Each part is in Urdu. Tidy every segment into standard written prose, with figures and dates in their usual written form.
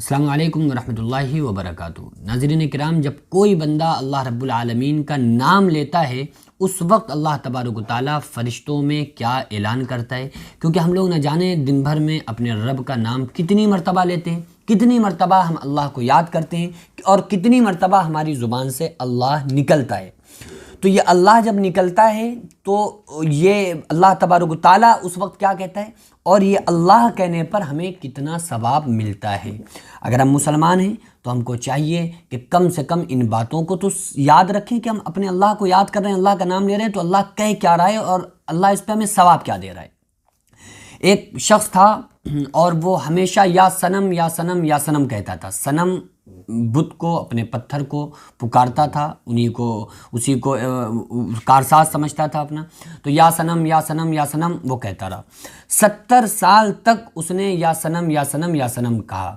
السلام علیکم ورحمۃ اللہ وبرکاتہ۔ ناظرین کرام، جب کوئی بندہ اللہ رب العالمین کا نام لیتا ہے اس وقت اللہ تبارک و تعالیٰ فرشتوں میں کیا اعلان کرتا ہے، کیونکہ ہم لوگ نہ جانے دن بھر میں اپنے رب کا نام کتنی مرتبہ لیتے ہیں، کتنی مرتبہ ہم اللہ کو یاد کرتے ہیں اور کتنی مرتبہ ہماری زبان سے اللہ نکلتا ہے۔ تو یہ اللہ جب نکلتا ہے تو یہ اللہ تبارک و تعالیٰ اس وقت کیا کہتا ہے، اور یہ اللہ کہنے پر ہمیں کتنا ثواب ملتا ہے۔ اگر ہم مسلمان ہیں تو ہم کو چاہیے کہ کم سے کم ان باتوں کو تو یاد رکھیں کہ ہم اپنے اللہ کو یاد کر رہے ہیں، اللہ کا نام لے رہے ہیں، تو اللہ کہہ کیا رہا ہے اور اللہ اس پہ ہمیں ثواب کیا دے رہا ہے۔ ایک شخص تھا اور وہ ہمیشہ یا صنم یا صنم یا صنم کہتا تھا۔ صنم بت کو، اپنے پتھر کو پکارتا تھا، اسی کو کارساز سمجھتا تھا اپنا، تو یا صنم یا صنم یا صنم وہ کہتا رہا۔ 70 سال تک اس نے یا صنم یا صنم یا صنم کہا۔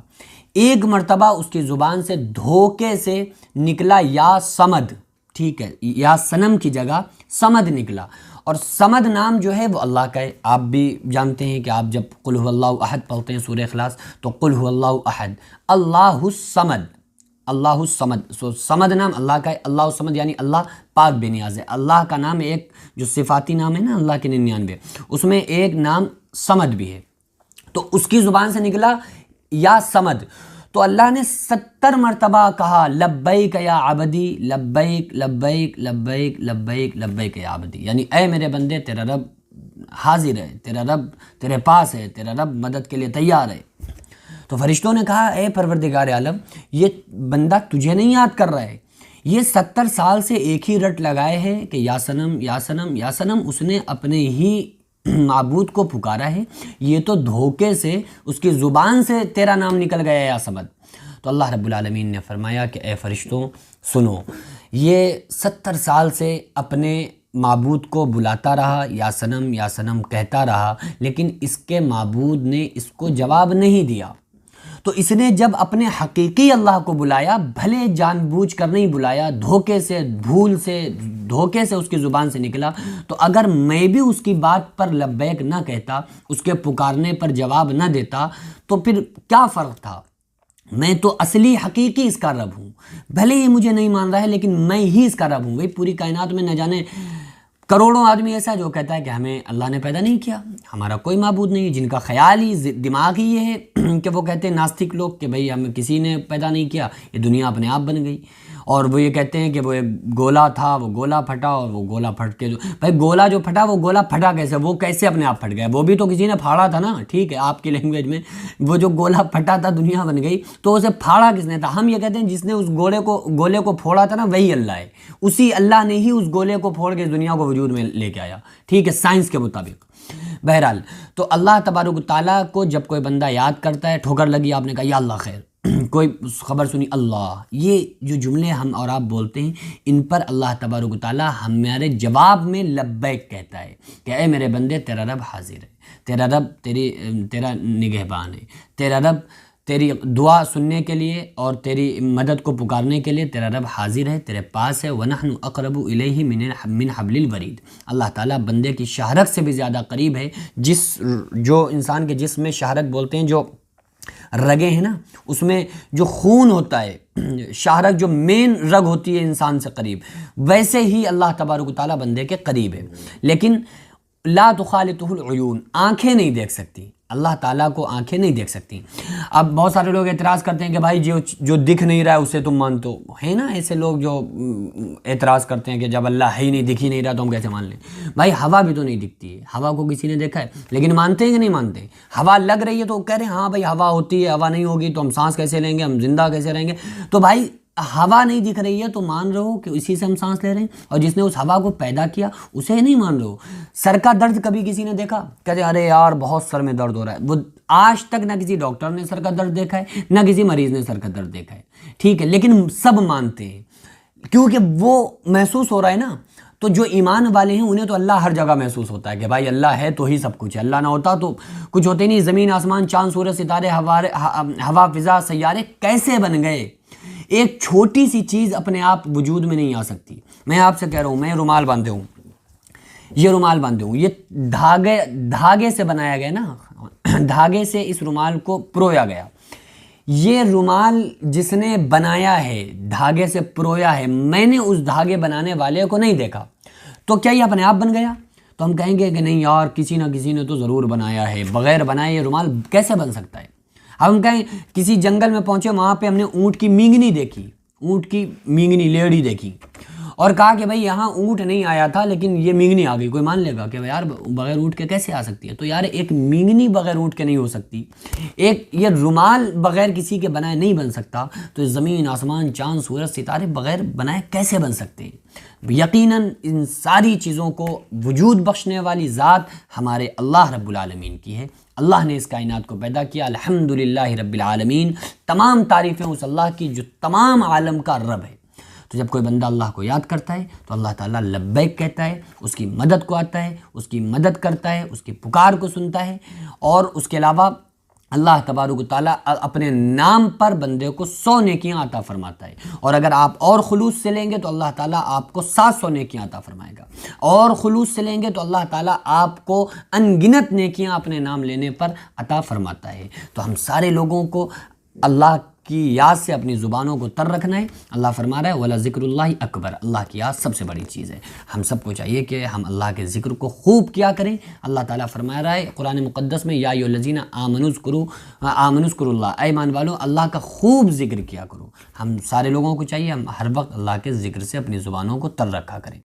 ایک مرتبہ اس کی زبان سے دھوکے سے نکلا یا صمد، ٹھیک ہے، یا صنم کی جگہ صمد نکلا، اور صمد نام جو ہے وہ اللہ کا ہے۔ آپ بھی جانتے ہیں کہ آپ جب قل هو اللہ احد پڑھتے ہیں سورہ اخلاص، تو قل هو اللہ احد، اللہ الصمد، اللہ الصمد، صمد نام اللہ کا ہے۔ اللہ الصمد یعنی اللہ پاک بے نیاز ہے۔ اللہ کا نام ایک جو صفاتی نام ہے نا اللہ کے 99، اس میں ایک نام صمد بھی ہے، تو اس کی زبان سے نکلا یا صمد، تو اللہ نے 70 مرتبہ کہا لبیک یا عبدی، لبیک لبیک لبیک لبیک لبیک یا عبدی، یعنی اے میرے بندے تیرا رب حاضر ہے، تیرا رب تیرے پاس ہے، تیرا رب مدد کے لیے تیار ہے۔ تو فرشتوں نے کہا اے پروردگار عالم، یہ بندہ تجھے نہیں یاد کر رہا ہے، یہ 70 سال سے ایک ہی رٹ لگائے ہے کہ یا صنم یا صنم یا صنم، اس نے اپنے ہی معبود کو پکارا ہے، یہ تو دھوکے سے اس کی زبان سے تیرا نام نکل گیا یا صمد۔ تو اللہ رب العالمین نے فرمایا کہ اے فرشتوں سنو، یہ 70 سال سے اپنے معبود کو بلاتا رہا، یا صنم کہتا رہا، لیکن اس کے معبود نے اس کو جواب نہیں دیا، تو اس نے جب اپنے حقیقی اللہ کو بلایا، بھلے جان بوجھ کر نہیں بلایا، دھوکے سے، بھول سے، دھوکے سے اس کی زبان سے نکلا، تو اگر میں بھی اس کی بات پر لبیک نہ کہتا، اس کے پکارنے پر جواب نہ دیتا، تو پھر کیا فرق تھا؟ میں تو اصلی حقیقی اس کا رب ہوں، بھلے ہی مجھے نہیں مان رہا ہے لیکن میں ہی اس کا رب ہوں۔ بھئی پوری کائنات میں نہ جانے کروڑوں آدمی ایسا جو کہتا ہے کہ ہمیں اللہ نے پیدا نہیں کیا، ہمارا کوئی معبود نہیں ہے، جن کا خیال ہی دماغ ہی یہ ہے کہ وہ کہتے ہیں ناستک لوگ کہ بھئی ہمیں کسی نے پیدا نہیں کیا، یہ دنیا اپنے آپ بن گئی، اور وہ یہ کہتے ہیں کہ وہ گولا تھا، وہ گولا پھٹا، اور وہ گولا پھٹ کے بھئی گولا جو پھٹا وہ گولا پھٹا کیسے، وہ کیسے اپنے آپ پھٹ گیا، وہ بھی تو کسی نے پھاڑا تھا نا، ٹھیک ہے، آپ کی لینگویج میں وہ جو گولا پھٹا تھا دنیا بن گئی، تو اسے پھاڑا کس نے تھا؟ ہم یہ کہتے ہیں جس نے اس گولے کو پھوڑا تھا نا وہی اللہ ہے، اسی اللہ نے ہی اس گولے کو پھوڑ کے دنیا کو وجود میں لے کے آیا، ٹھیک ہے، سائنس کے مطابق۔ بہرحال تو اللہ تبارک و تعالیٰ کو جب کوئی بندہ یاد کرتا ہے، ٹھوکر لگی، آپ نے کہا یا اللہ خیر، کوئی خبر سنی اللہ، یہ جو جملے ہم اور آپ بولتے ہیں، ان پر اللہ تبارک و تعالیٰ ہمارے جواب میں لبیک کہتا ہے کہ اے میرے بندے تیرا رب حاضر ہے، تیرا رب تیرا نگہبان ہے، تیرا رب تیری دعا سننے کے لیے اور تیری مدد کو پکارنے کے لیے تیرا رب حاضر ہے، تیرے پاس ہے۔ وَنَحْنُ أَقْرَبُ إِلَيْهِ مِنْ حَبْلِ الْوَرِيدِ، اللہ تعالیٰ بندے کی شہرت سے بھی زیادہ قریب ہے۔ جو انسان کے جسم میں شہرت بولتے ہیں، جو رگیں ہیں نا، اس میں جو خون ہوتا ہے، شہرت جو مین رگ ہوتی ہے انسان سے قریب، ویسے ہی اللہ تبارک و تعالیٰ بندے کے قریب ہے، لیکن لا تخالطہ العیون، آنکھیں نہیں دیکھ سکتی، اللہ تعالیٰ کو آنکھیں نہیں دیکھ سکتی۔ اب بہت سارے لوگ اعتراض کرتے ہیں کہ بھائی جو دکھ نہیں رہا ہے اسے تم مانتے ہو، ہے نا ایسے لوگ جو اعتراض کرتے ہیں کہ جب اللہ ہے ہی نہیں، دکھ ہی نہیں رہا تو ہم کیسے مان لیں؟ بھائی ہوا بھی تو نہیں دکھتی ہے، ہوا کو کسی نے دیکھا ہے، لیکن مانتے ہیں کہ نہیں مانتے؟ ہوا لگ رہی ہے تو کہہ رہے ہیں ہاں بھائی ہوا ہوتی ہے، ہوا نہیں ہوگی تو ہم سانس کیسے لیں گے، ہم زندہ کیسے رہیں گے؟ تو بھائی ہوا نہیں دکھ رہی ہے تو مان رہے ہو کہ اسی سے ہم سانس لے رہے ہیں، اور جس نے اس ہوا کو پیدا کیا اسے نہیں مان رہے ہو۔ سر کا درد کبھی کسی نے دیکھا؟ کہتے ارے یار بہت سر میں درد ہو رہا ہے، وہ آج تک نہ کسی ڈاکٹر نے سر کا درد دیکھا ہے، نہ کسی مریض نے سر کا درد دیکھا ہے، ٹھیک ہے، لیکن سب مانتے ہیں کیونکہ وہ محسوس ہو رہا ہے نا۔ تو جو ایمان والے ہیں انہیں تو اللہ ہر جگہ محسوس ہوتا ہے کہ بھائی اللہ ہے تو ہی سب کچھ ہے، اللہ نہ ہوتا تو کچھ ہوتے نہیں، زمین آسمان چاند سورج ستارے ہوا فضا سیارے کیسے بن گئے؟ ایک چھوٹی سی چیز اپنے آپ وجود میں نہیں آ سکتی۔ میں آپ سے کہہ رہا ہوں، میں رومال باندھے ہوں، یہ رومال باندھے ہوں، یہ دھاگے سے بنایا گیا نا، دھاگے سے اس رومال کو پرویا گیا، یہ رومال جس نے بنایا ہے، دھاگے سے پرویا ہے، میں نے اس دھاگے بنانے والے کو نہیں دیکھا، تو کیا یہ اپنے آپ بن گیا؟ تو ہم کہیں گے کہ نہیں یار، کسی نہ کسی نے تو ضرور بنایا ہے، بغیر بنائے یہ رومال کیسے بن سکتا ہے؟ اب ہم کہیں کسی جنگل میں پہنچے، وہاں پہ ہم نے اونٹ کی مینگنی دیکھی، اونٹ کی مینگنی لیڑی دیکھی، اور کہا کہ بھائی یہاں اونٹ نہیں آیا تھا لیکن یہ مینگنی آ گئی، کوئی مان لے گا کہ یار بغیر اونٹ کے کیسے آ سکتی ہے؟ تو یار ایک مینگنی بغیر اونٹ کے نہیں ہو سکتی، ایک یہ رومال بغیر کسی کے بنائے نہیں بن سکتا، تو زمین آسمان چاند سورج ستارے بغیر بنائے کیسے بن سکتے ہیں؟ یقیناً ان ساری چیزوں کو وجود بخشنے والی ذات ہمارے اللہ رب العالمین کی ہے۔ اللہ نے اس کائنات کو پیدا کیا، الحمدللہ رب العالمین، تمام تعریفیں اس اللہ کی جو تمام عالم کا رب ہے۔ تو جب کوئی بندہ اللہ کو یاد کرتا ہے تو اللہ تعالیٰ لبیک کہتا ہے، اس کی مدد کو آتا ہے، اس کی مدد کرتا ہے، اس کی پکار کو سنتا ہے، اور اس کے علاوہ اللہ تبارک و تعالیٰ اپنے نام پر بندے کو 100 نیکیاں عطا فرماتا ہے، اور اگر آپ اور خلوص سے لیں گے تو اللہ تعالیٰ آپ کو 700 نیکیاں عطا فرمائے گا، اور خلوص سے لیں گے تو اللہ تعالیٰ آپ کو ان گنت نیکیاں اپنے نام لینے پر عطا فرماتا ہے۔ تو ہم سارے لوگوں کو اللہ کی یاد سے اپنی زبانوں کو تر رکھنا ہے۔ اللہ فرما رہا ہے وَلَذِكْرُ اللَّهِ اکبر، اللہ کی یاد سب سے بڑی چیز ہے۔ ہم سب کو چاہیے کہ ہم اللہ کے ذکر کو خوب کیا کریں۔ اللہ تعالیٰ فرما رہا ہے قرآن مقدس میں یا ایھا الذین آمنوا اذکروا اللہ، اے ایمان والو اللہ کا خوب ذکر کیا کرو۔ ہم سارے لوگوں کو چاہیے ہم ہر وقت اللہ کے ذکر سے اپنی زبانوں کو تر رکھا کریں۔